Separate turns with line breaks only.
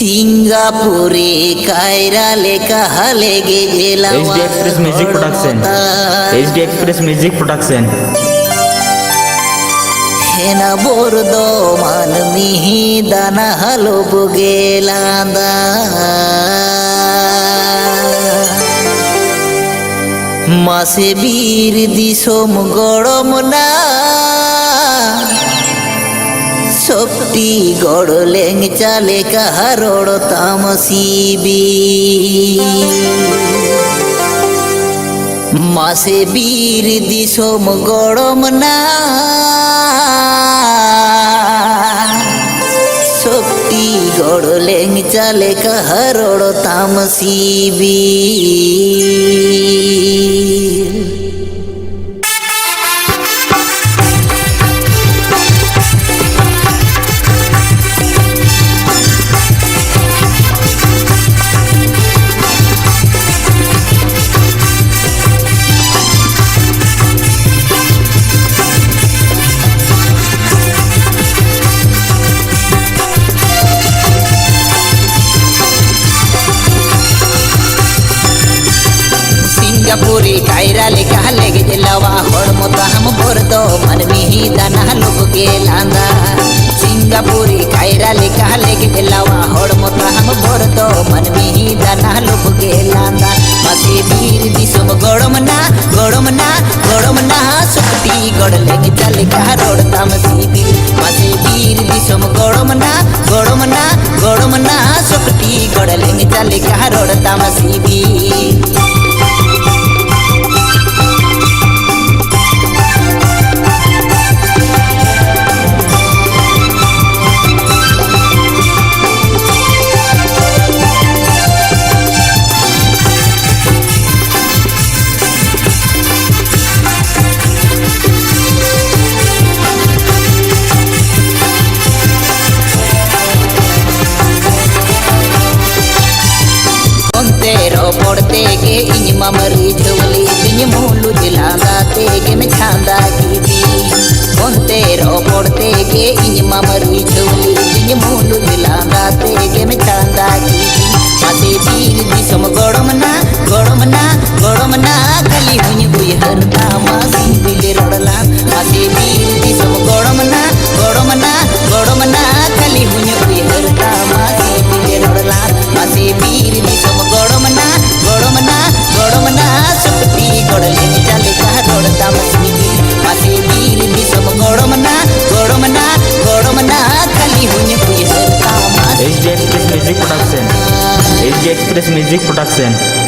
সিঙ্গাপুরে কায়রা লেখা হালেগে গেলাম
HD Express Music Production. HD Express Music Production.
হেনা বর্ধমান মিহি দানা হালো বুগেলাদা মাসে বীর দিশম গরম না সবটি গড় লেং চালে কাহারড় তামসিবি মাসে বীর দিশম গরম না সবটি গড় লেং চালে কাহারড় তামসিবি सिंगापुरी कायरा लेखा लेगे जलावा होड़मोता हम बोरदो मन मिही दाना लोग के लांदा सिंगापुरी कायरा लेखा लेगे जलावा होड़मोता हम बोरदो मन मिही दाना लोग के लांदा मासे वीर दिसम गड़मना गड़मना गड़मना सुकटी गड़ लेगे चल का रोड तामसीबी मासे वीर दिसम गड़मना गड़मना गड़मना सुकटी गड़ लेगे चल का रोड तामसीबी पड़ते के इन ममरी झोली दिन मूलू जिलादा तेगे में छांदा की दी बोलते रो पड़ते के इन ममरी झोली दिन मूलू जिलादा तेगे में छांदा की दी मासे वीर दिसम गड़मना गड़मना गड़मना कली हुई हुई हरता मासी दिले रड़ला मासे वीर दिसम गड़मना गड़मना गड़मना कली हुई हुई हरता मासी दिले रड़ला मासे वीर दिसम गड़मना गड़मना गड़मना सुकटी गड़ले चले का रोड़ता मसीबी मासे वीर दिसम गड़मना गड़मना गड़मना कली हुई हुई हरता
HD Express Music Production. HD Express Music Production.